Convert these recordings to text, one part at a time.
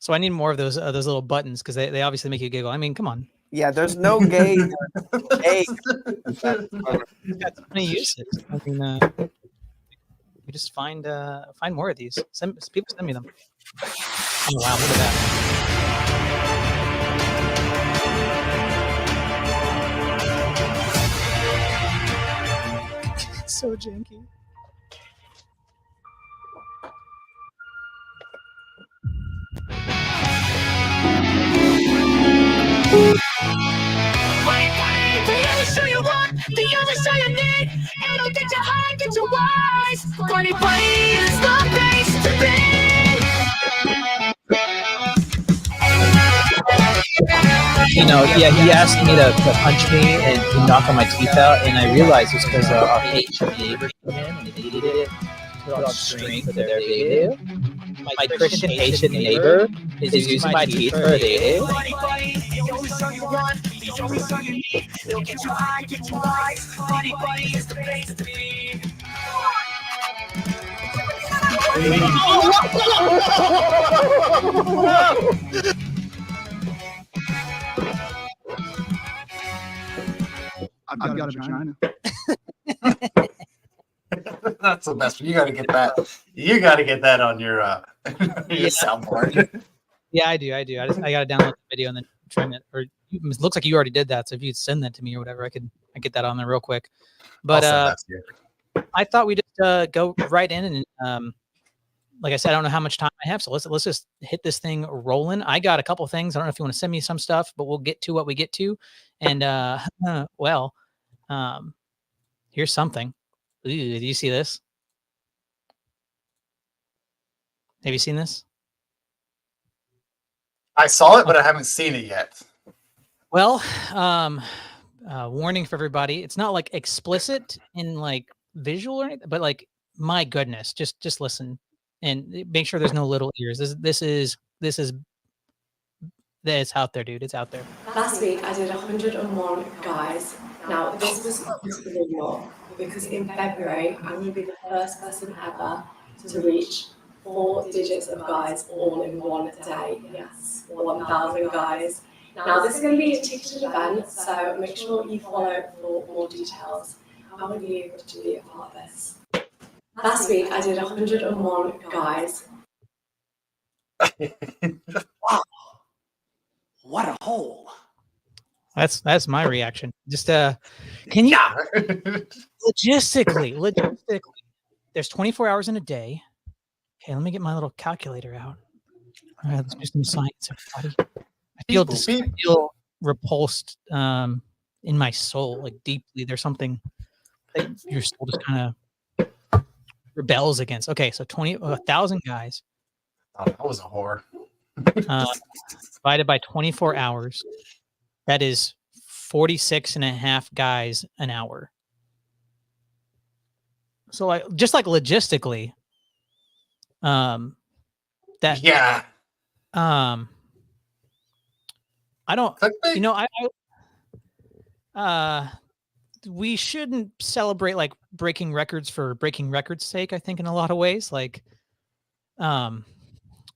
So I need more of those little buttons because they obviously make you giggle. I mean, come on. Yeah, there's no gay. Gay. It's got so many uses. I mean, we just find more of these. People send me them. Oh wow, look at that. So janky. You know, yeah, he asked me to punch me and to knock on my teeth out, and I realized it's because our Haitian neighbor came in and they needed it to put on string for their video. My Christian Haitian neighbor is using my teeth for a video. I've got a vagina. That's the best. You got to get that. You got to get that on your your soundboard. Yeah, I do. I got to download the video and then trim it. Or it looks like you already did that. So if you'd send that to me or whatever, I get that on there real quick. But I thought we just go right in and like I said, I don't know how much time I have, so let's just hit this thing rolling. I got a couple things. I don't know if you want to send me some stuff, but we'll get to what we get to. And here's something. Ooh, do you see this? Have you seen this? I saw it, but I haven't seen it yet. Well, warning for everybody. It's not like explicit in like visual or anything, but like, my goodness, just listen and make sure there's no little ears. This is it's out there, dude. It's out there. Last week I did 101 guys. Now this was possibly more because in February I'm going to be the first person ever to reach 4 digits of guys all in one day. Yes, 1,000 guys. Now this is going to be a ticketed event, so make sure you follow for more details. I want you to be a part of this. Last week I did 101 guys. Wow. What a hole. That's my reaction. Just can you logistically, there's 24 hours in a day. Okay, let me get my little calculator out. All right, let's do some science, everybody. I feel repulsed in my soul, like deeply. There's something that your soul just kind of rebels against. Okay, so 1,000 guys. Oh, that was a whore. Divided by 24 hours. That is 46 and a half guys an hour. So like just like logistically, that yeah. I don't, you know, we shouldn't celebrate like breaking records for breaking records sake, I think in a lot of ways. Like,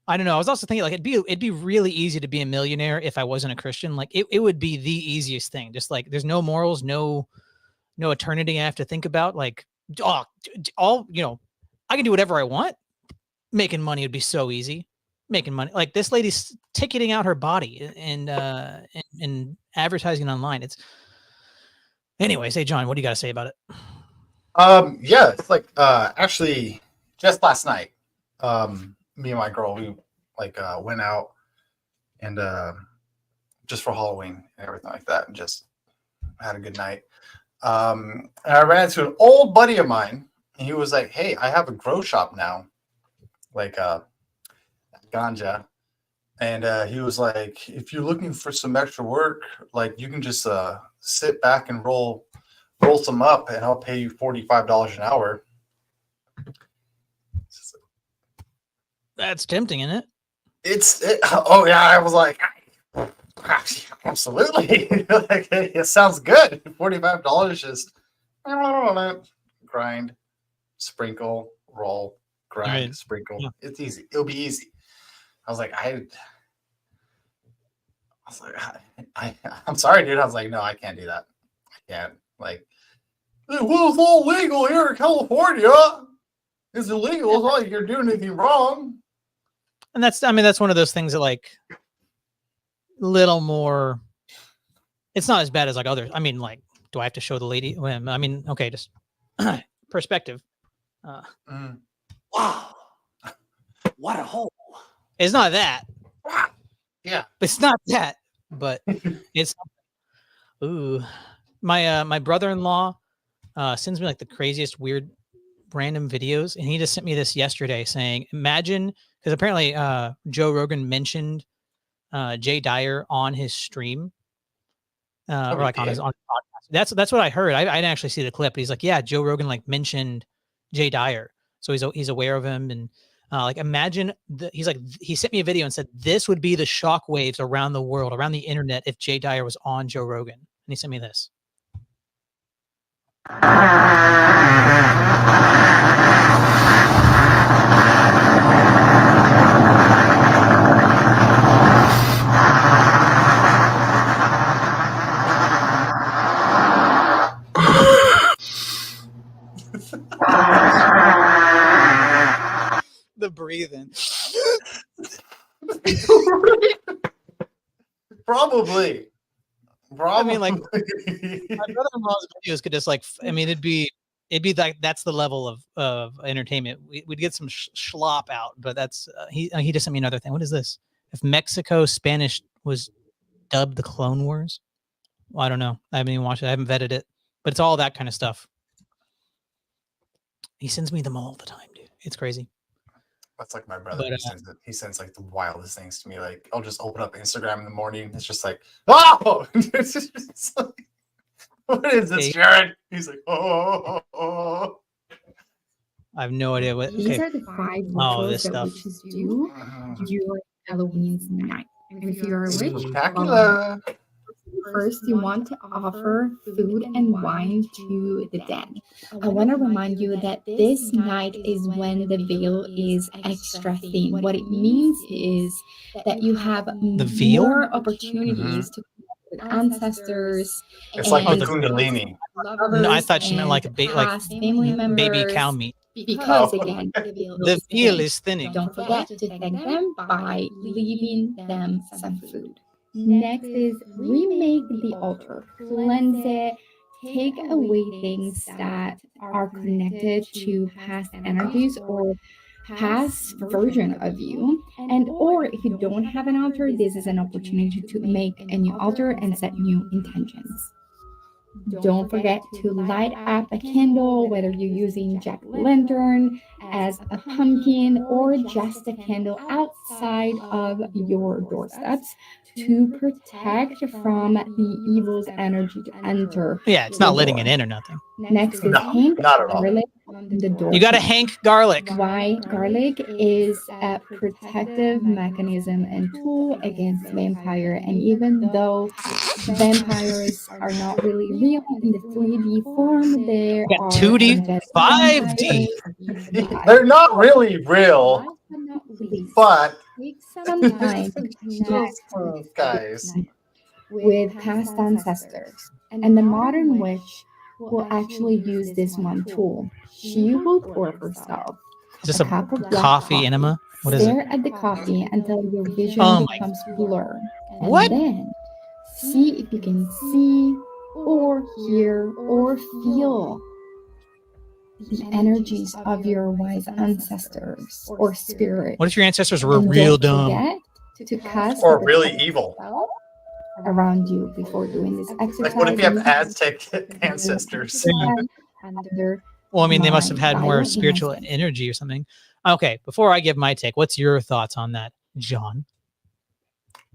I don't know. I was also thinking like it'd be really easy to be a millionaire if I wasn't a Christian. Like it would be the easiest thing. Just like there's no morals, no eternity I have to think about. Like all you know, I can do whatever I want. Making money would be so easy. Making money like this lady's ticketing out her body and advertising online. It's anyways. Hey John, what do you got to say about it? Yeah, it's like actually just last night. Me and my girl, we like went out and just for Halloween and everything like that, and just had a good night. And I ran into an old buddy of mine, and he was like, "Hey, I have a grow shop now, like ganja." And he was like, "If you're looking for some extra work, like you can just sit back and roll some up, and I'll pay you $45 an hour." That's tempting, isn't it? Oh yeah, I was like, absolutely. Like, it sounds good. $45 just grind, sprinkle, roll, grind, sprinkle. Yeah. It's easy. It'll be easy. I was like, was like, I'm sorry, dude. I was like, no, I can't do that. I can't. Like, well, it's all legal here in California. It's illegal. It's not like you're doing anything wrong. And that's, I mean, that's one of those things that like little more, it's not as bad as like others. I mean, like, do I have to show the lady? Well, I mean, okay, just perspective. Wow. What a hole. It's not that. Yeah. It's not that, but it's, ooh, my brother-in-law sends me like the craziest weird random videos, and he just sent me this yesterday saying, imagine, because apparently Joe Rogan mentioned Jay Dyer on his stream, or like on his podcast. That's what I heard. I didn't actually see the clip, but he's like, yeah, Joe Rogan like mentioned Jay Dyer, so he's aware of him, and like imagine he's like, he sent me a video and said this would be the shockwaves around the world, around the internet, if Jay Dyer was on Joe Rogan, and he sent me this. The breathing. Probably. I mean, like, my brother-in-law's videos could just like, I mean, it'd be like, that's the level of entertainment. We'd get some schlop out, but that's he just sent me another thing. What is this? If Mexico Spanish was dubbed the Clone Wars, well, I don't know. I haven't even watched it. I haven't vetted it, but it's all that kind of stuff. He sends me them all the time, dude. It's crazy. That's like my brother. But, he sends like the wildest things to me. Like, I'll just open up Instagram in the morning. It's just like, oh, it's just like, what is this, Jared? He's like, oh. I have no idea what. These are the 5 rituals this that stuff. witches do during Halloween's night. And if you are a witch, Spectacular. first you want to offer food and wine to the dead. I want to remind you that this night is when the veil is extra thin. What it means is that you have veil? more opportunities to connect with ancestors. It's like the and Kundalini. No, I thought she meant like a past family members, baby cow meat. because Oh. again, The veal is thinning. don't forget to thank them by leaving them some food. Next is remake the altar, cleanse it, take away things that are connected to past energies or past version of you. And or if you don't have an altar, this is an opportunity to make a new altar and set new intentions. Don't forget to light up a candle, whether you're using jack-o'-lantern as a pumpkin or just a candle outside of your doorsteps to protect from the evil's energy to enter. Yeah, it's not letting it in or nothing. Next is No, hang not at all. garlic on the door. You got to hank garlic. Why? Garlic is a protective mechanism and tool against vampire. And even though vampires are not really real in the 3D form, there got are 2D, embedded 5D. vampires. They're not really real, Last but not least, but take some time to connect guys. with past ancestors. And the modern witch will actually use this one tool. She will pour herself Is this a cup of black coffee enema? What is it? Stare at the coffee until your vision Oh my becomes blur. And What? then see if you can see or hear or feel the energies of your wise ancestors or spirit. What if your ancestors were And real don't dumb? forget to cast Or the really spell evil. around you before doing this exercise. Like, what if you have Aztec ancestors? Under Well, I mean, they must have had more Violent spiritual enhancement. energy or something. Okay, before I give my take, what's your thoughts on that, John?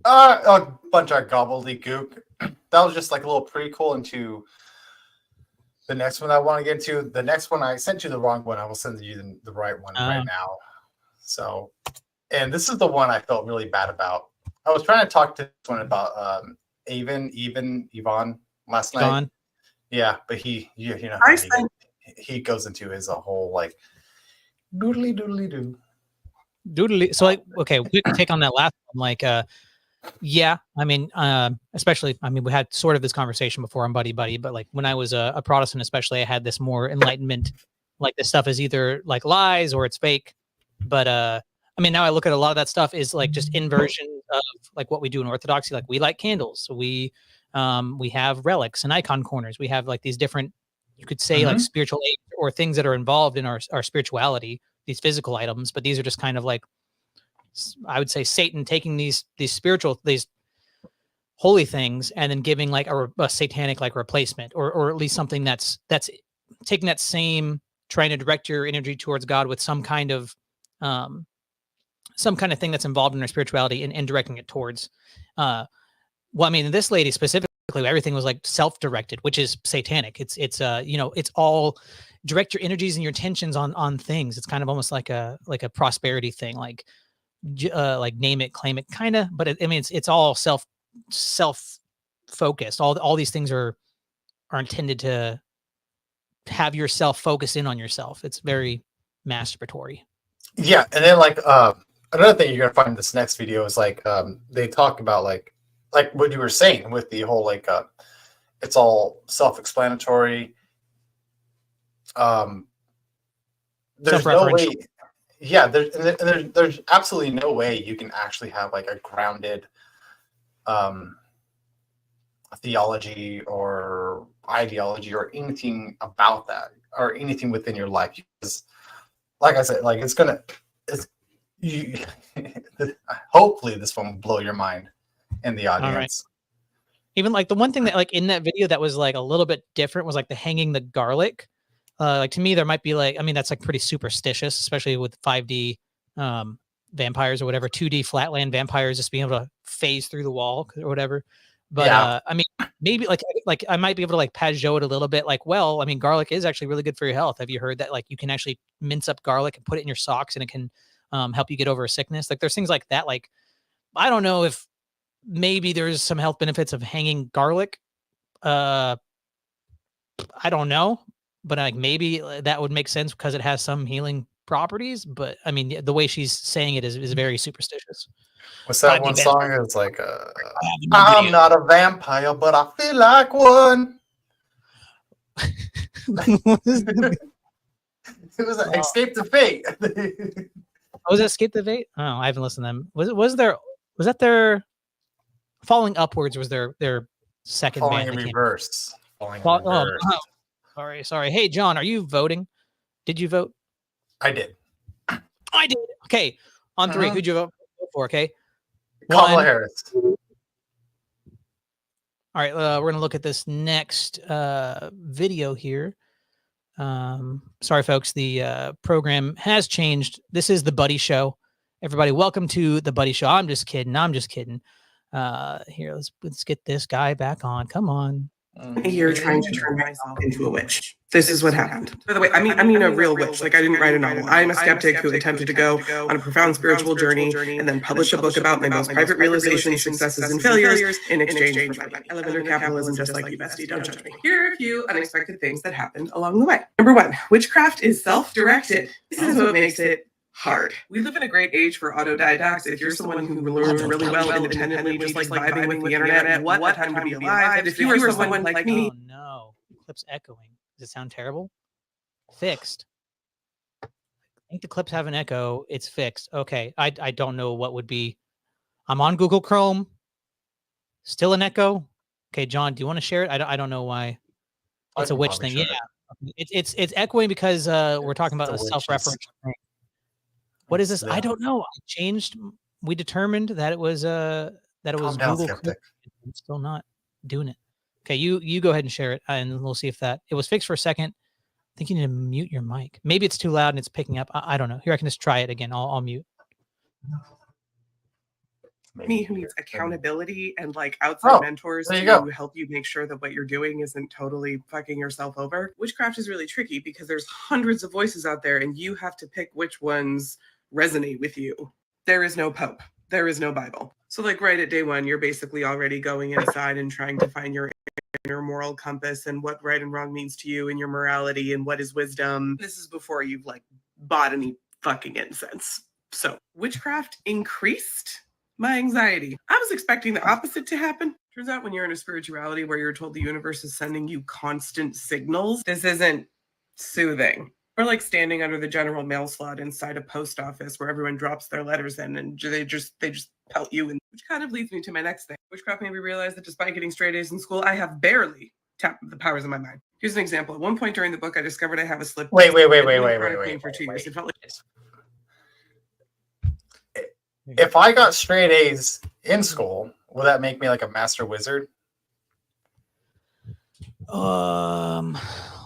A bunch of gobbledygook. That was just like a little prequel into the next one I want to get into. The next one, I sent you the wrong one. I will send you the right one right now. So, and this is the one I felt really bad about. I was trying to talk to this one about Yvonne last night. John? Yeah, but he, you know, I how he goes into his whole like doodly doodly doo. Doodly. So, like, okay, quick take on that last one. Like, Yeah, I mean, especially, I mean, we had sort of this conversation before on Buddy Buddy, but like when I was a Protestant, especially, I had this more enlightenment, like this stuff is either like lies or it's fake. But I mean, now I look at a lot of that stuff is like just inversion of like what we do in Orthodoxy. Like we light candles, we have relics and icon corners. We have like these different, you could say like spiritual aids or things that are involved in our spirituality. These physical items, but these are just kind of like, I would say Satan taking these spiritual, these holy things and then giving like a satanic like replacement or at least something that's taking that same, trying to direct your energy towards God with some kind of thing that's involved in our spirituality and directing it towards well, I mean, this lady specifically, everything was like self-directed, which is satanic. It's you know, it's all direct your energies and your attentions on things. It's kind of almost like a prosperity thing, like name it, claim it, kind of. But I mean, it's all self focused. All these things are intended to have yourself focus in on yourself. It's very masturbatory. Yeah, and then like another thing you're gonna find in this next video is like they talk about like what you were saying with the whole like it's all self-explanatory. There's no way. Yeah, there's absolutely no way you can actually have like a grounded theology or ideology or anything about that or anything within your life. Because, like I said, like hopefully this one will blow your mind in the audience. All right. Even like the one thing that like in that video that was like a little bit different was like the hanging the garlic. Like to me, there might be like, I mean, that's like pretty superstitious, especially with 5D vampires or whatever, 2D flatland vampires just being able to phase through the wall or whatever. But Yeah. I mean, maybe like I might be able to like Pajot it a little bit. Like, well, I mean, garlic is actually really good for your health. Have you heard that? Like, you can actually mince up garlic and put it in your socks, and it can help you get over a sickness. Like, there's things like that. Like, I don't know if maybe there's some health benefits of hanging garlic. I don't know, but like maybe that would make sense because it has some healing properties. But I mean, the way she's saying it is very superstitious. What's that Might be one bad. song? It's like the I'm video. not a vampire, but I feel like one. What is the- It was an Escape to Fate. was it Escape the Fate? Oh, I haven't listened to them. Was that their Falling Upwards was their second Falling band in that came reverse. Falling in Oh, reverse. sorry. Hey, John, are you voting? Did you vote? I did. I did. Okay. On three, who'd you vote for? Okay. Kamala One. Harris. All right. We're going to look at this next video here. Sorry, folks. The program has changed. This is The Buddy Show. Everybody, welcome to The Buddy Show. I'm just kidding. Here, let's get this guy back on. Come on. Here trying to turn myself into a witch. This is what happened. By the way, I mean a real witch. Like, I didn't write a novel. I'm a skeptic who attempted to go on a profound spiritual journey and then publish a book about my most private realizations, successes, and failures in exchange for my money. I live under capitalism just like you, bestie. Don't judge me. Here are a few unexpected things that happened along the way. Number one, witchcraft is self-directed. This is what makes it hard. We live in a great age for autodidacts. If you're someone who learns really well independently, just like vibing with the internet, what a time to be alive. If you were someone like me. Oh no, clip's echoing. Does it sound terrible? Fixed. I think the clips have an echo. It's fixed. Okay, I don't know what would be. I'm on Google Chrome. Still an echo. Okay, John, do you want to share it? I don't know why. It's a witch thing. Yeah, it's echoing because we're talking about a self-referential thing. What is this? I don't know. I changed. We determined that it was Google. I'm still not doing it. Okay, you go ahead and share it, and we'll see if that it was fixed for a second. I think you need to mute your mic. Maybe it's too loud and it's picking up. I don't know. Here, I can just try it again. I'll mute. Me who needs accountability and like outside mentors to help you make sure that what you're doing isn't totally fucking yourself over. Witchcraft is really tricky because there's hundreds of voices out there and you have to pick which ones resonate with you. There is no Pope. There is no Bible. So like right at day one, you're basically already going inside and trying to find your inner moral compass and what right and wrong means to you and your morality and what is wisdom. This is before you've like bought any fucking incense. So witchcraft increased my anxiety. I was expecting the opposite to happen. Turns out when you're in a spirituality where you're told the universe is sending you constant signals, this isn't soothing. Or like standing under the general mail slot inside a post office where everyone drops their letters in and they just pelt you. And which kind of leads me to my next thing. Witchcraft made me realize that despite getting straight A's in school, I have barely tapped the powers of my mind. Here's an example. At one point during the book, I discovered I have a slip. Wait. For 2 years. It felt like If I got straight A's in school, will that make me like a master wizard?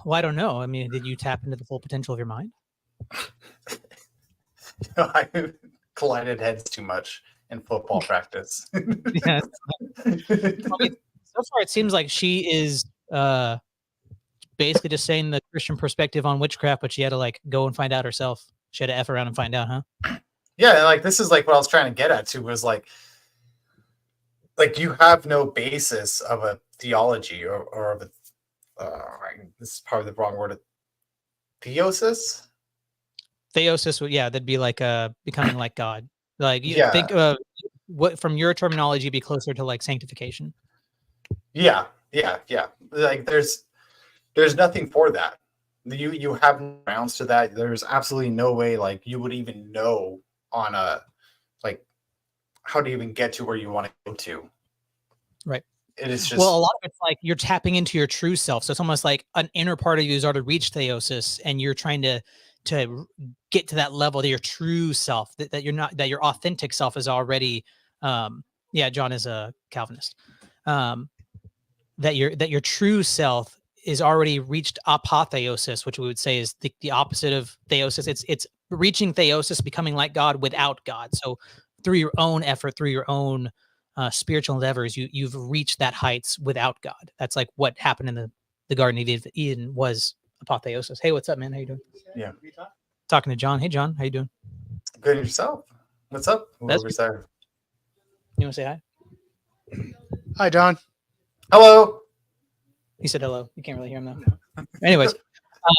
Well, I don't know. I mean, did you tap into the full potential of your mind? I collided heads too much in football practice. Yeah. I mean, so far, it seems like she is basically just saying the Christian perspective on witchcraft, but she had to like go and find out herself. She had to F around and find out, huh? Yeah, like this is like what I was trying to get at too, was like you have no basis of a theology or of a this is probably the wrong word. Theosis? Theosis, yeah, that'd be like becoming like God. Like you Yeah. think what from your terminology be closer to like sanctification. Yeah. Like there's nothing for that. You have no grounds to that. There's absolutely no way like you would even know on a like how to even get to where you want to go to. Right. It is just Well, a lot of it's like you're tapping into your true self. So it's almost like an inner part of you has already reached theosis, and you're trying to get to that level to your true self. That you're not, that your authentic self is already. Yeah, John is a Calvinist. That your true self is already reached apotheosis, which we would say is the opposite of theosis. It's reaching theosis, becoming like God without God. So through your own effort, through your own spiritual endeavors, you've reached that heights without God. That's like what happened in the Garden of Eden was apotheosis. Hey, what's up, man? How you doing? Yeah. Talking to John. Hey, John, how you doing? good yourself. What's up? That's Whoever's there. You want to say hi? Hi, John. Hello. He said hello. You can't really hear him though. Anyways,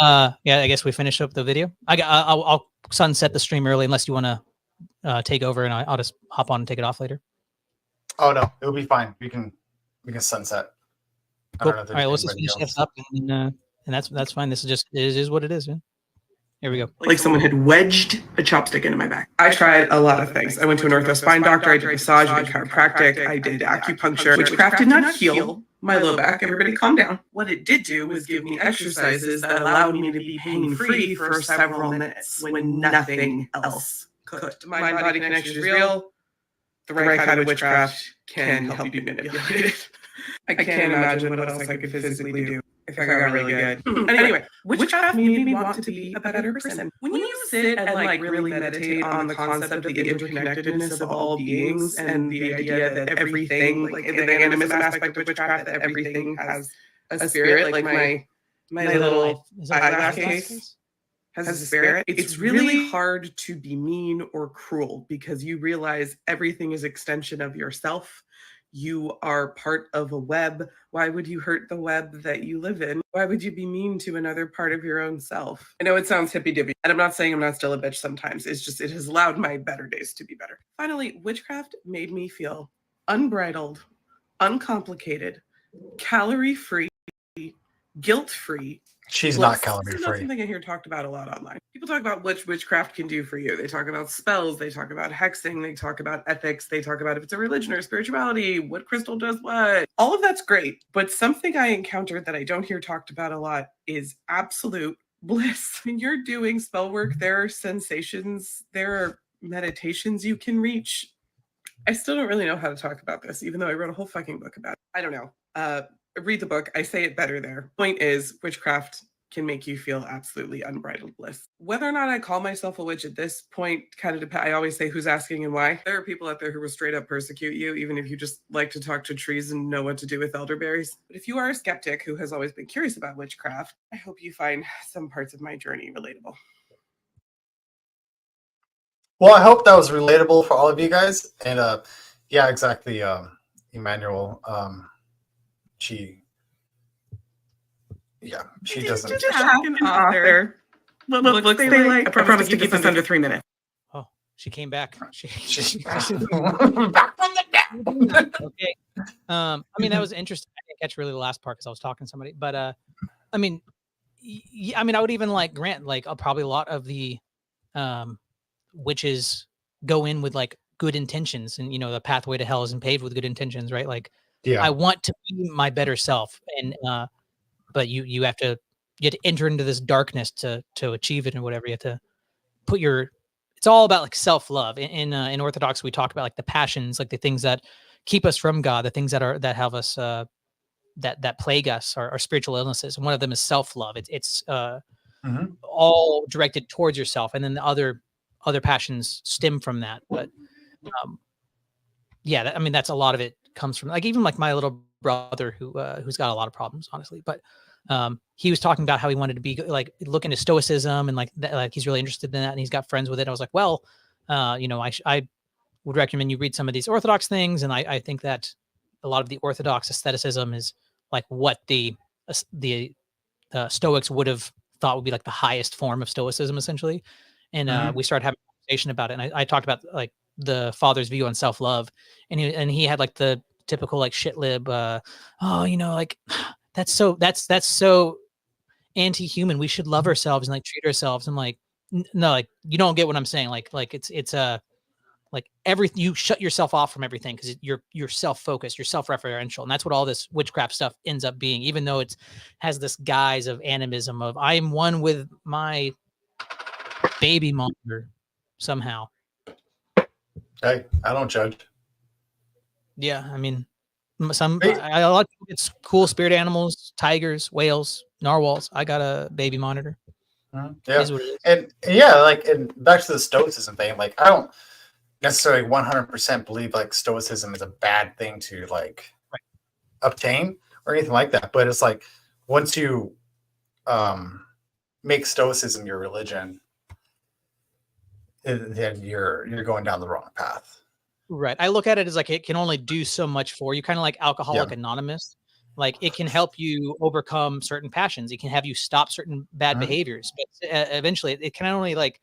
yeah, I guess we finished up the video. I'll sunset the stream early unless you want to take over, and I'll just hop on and take it off later. Oh no, it'll be fine. We can sunset. I Cool. don't know if All right, let's just anybody finish else. this up, and that's fine. This is just it is what it is, man. Here we go. Like someone had wedged a chopstick into my back. I tried a lot of things. I went to an ortho spine doctor. I did massage, I did chiropractic, I did acupuncture. Witchcraft did not heal my low back. Everybody calm down. What it did do was give me exercises that allowed me to be pain-free for several minutes when nothing else could. Mind-body connection is real. The right kind of witchcraft can help you be manipulated. I can't imagine what else I could physically do if I got really good. Anyway, witchcraft made me want to be a better person. When you sit and like really meditate on the concept of the interconnectedness of all beings and the idea that everything, like in the animism aspect of witchcraft, that everything has a spirit, like my little eyelash case has a spirit. It's really hard to be mean or cruel because you realize everything is extension of yourself. You are part of a web. Why would you hurt the web that you live in? Why would you be mean to another part of your own self? I know it sounds hippy-dippy, and I'm not saying I'm not still a bitch sometimes. It's just, it has allowed my better days to be better. Finally, witchcraft made me feel unbridled, uncomplicated, calorie-free, guilt-free. She's Well, not calorie this is not free. something I hear talked about a lot online. People talk about what witchcraft can do for you. They talk about spells. They talk about hexing. They talk about ethics. They talk about if it's a religion or spirituality, what crystal does what. All of that's great. But something I encountered that I don't hear talked about a lot is absolute bliss. When you're doing spell work, there are sensations, there are meditations you can reach. I still don't really know how to talk about this, even though I wrote a whole fucking book about it. I don't know. Read the book. I say it better there. Point is, witchcraft can make you feel absolutely unbridled bliss. Whether or not I call myself a witch at this point kind of depends. I always say who's asking and why. There are people out there who will straight up persecute you, even if you just like to talk to trees and know what to do with elderberries. But if you are a skeptic who has always been curious about witchcraft, I hope you find some parts of my journey relatable. Well, I hope that was relatable for all of you guys. And yeah, exactly. Emmanuel, she doesn't. Just an author. Look, stay late. I promise to keep this under 3 minutes. Oh, She came back. Back from the dead. Okay. I mean, that was interesting. I didn't catch really the last part because I was talking to somebody. But I mean, I mean, I would even like grant like probably a lot of the witches go in with like good intentions, and the pathway to hell isn't paved with good intentions, right? Like, Yeah. I want to be my better self, and but you have to enter into this darkness to achieve it, and whatever. You have to put it's all about like self-love. In Orthodox, we talk about like the passions, like the things that keep us from God, the things that have us that plague us, our spiritual illnesses. And one of them is self-love. It's all directed towards yourself, and then the other passions stem from that. But yeah, I mean, that's a lot of it comes from like even like my little brother who's got a lot of problems, honestly. But he was talking about how he wanted to be like look into stoicism, and like he's really interested in that, and he's got friends with it. I was like, well, I would recommend you read some of these Orthodox things, and I think that a lot of the Orthodox asceticism is like what the Stoics would have thought would be like the highest form of Stoicism, essentially. And we started having a conversation about it, and I talked about like the father's view on self-love, and he had like the typical like shit lib, like that's so anti-human. We should love ourselves and like treat ourselves. And like, no, like you don't get what I'm saying. Like it's like everything, you shut yourself off from everything because you're self-focused, you're self-referential, and that's what all this witchcraft stuff ends up being. Even though it has this guise of animism of I am one with my baby monitor somehow. Hey, I don't judge. Yeah, I mean, a lot of people get cool spirit animals, tigers, whales, narwhals. I got a baby monitor. Yeah, It is what it is. and yeah, like, and back to the Stoicism thing. Like, I don't necessarily 100% believe like Stoicism is a bad thing to like obtain or anything like that. But it's like once you make Stoicism your religion, then you're going down the wrong path. Right. I look at it as like it can only do so much for you, kind of like Alcoholic Anonymous. Like it can help you overcome certain passions. It can have you stop certain bad behaviors, but eventually it can only like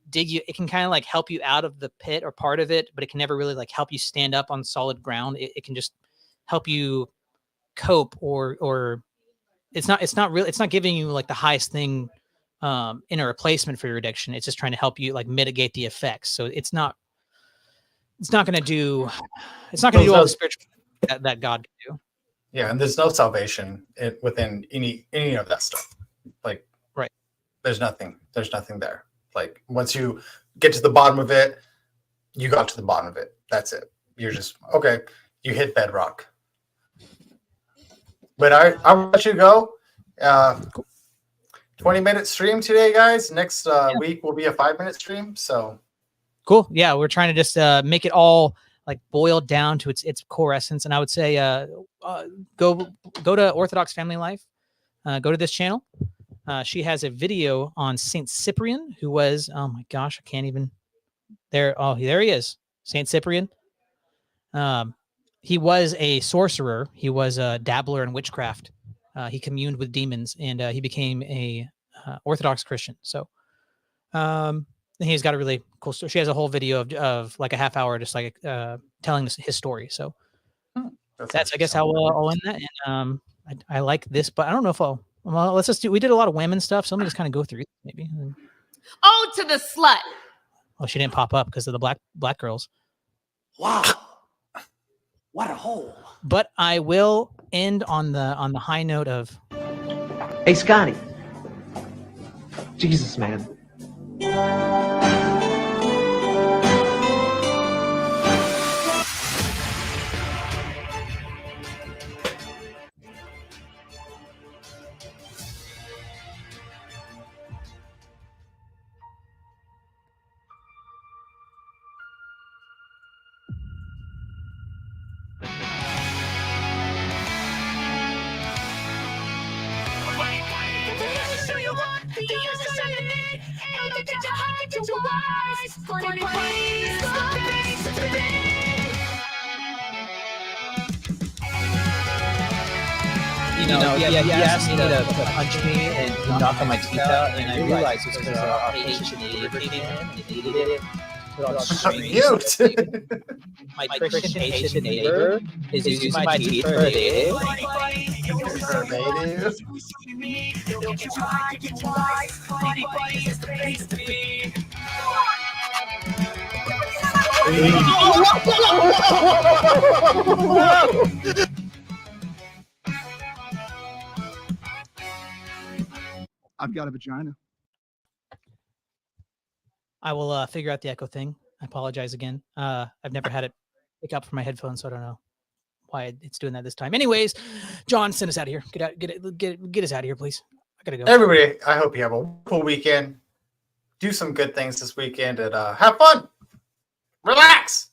dig you. It can kind of like help you out of the pit or part of it, but it can never really like help you stand up on solid ground. It can just help you cope, or it's not giving you like the highest thing in a replacement for your addiction. It's just trying to help you like mitigate the effects. So it's not going to do all the spiritual that God can do. Yeah, and there's no salvation within any of that stuff. Like, right, there's nothing there. Like, once you get to the bottom of it, you got to the bottom of it. That's it. You're just okay. You hit bedrock. But I'll let you go. 20-minute stream today, guys. Next week will be a 5-minute stream. So cool. Yeah, we're trying to just make it all like boiled down to its core essence. And I would say go to Orthodox Family Life. Go to this channel. She has a video on Saint Cyprian, who was, oh my gosh, I can't even there. Oh, there he is. Saint Cyprian. He was a sorcerer. He was a dabbler in witchcraft. He communed with demons, and he became a Orthodox Christian. So he's got a really cool story. She has a whole video of like a half hour, just like telling his story. So that's I guess how I'll end that. And I like this, but I don't know if let's just do. We did a lot of women stuff, so let me just kind of go through maybe. Oh, to the slut. Oh, she didn't pop up because of the black girls. Wow. What a hole. But I will end on the high note of. Hey, Scotty. Jesus, man. He asked me to punch me and knock my teeth out, and I realized it's because our patient needed it. Mute. My Christian Asian neighbor is using my teeth for a day. I've got a vagina. I will figure out the echo thing. I apologize again. I've never had it pick up from my headphones, so I don't know why it's doing that this time. Anyways, John, send us out of here. Get us out of here, please. I gotta go. Everybody, I hope you have a cool weekend. Do some good things this weekend and have fun. Relax.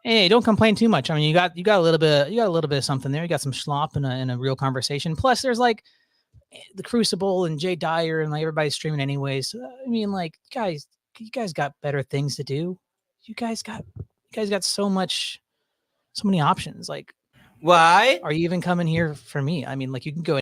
Hey, don't complain too much. I mean, you got a little bit of something there. You got some schlop and a real conversation. Plus, there's like the Crucible and Jay Dyer and like everybody's streaming anyways. I mean, like guys, you guys got better things to do. You guys got so many options. Like, Why? are you even coming here for me? I mean, like you can go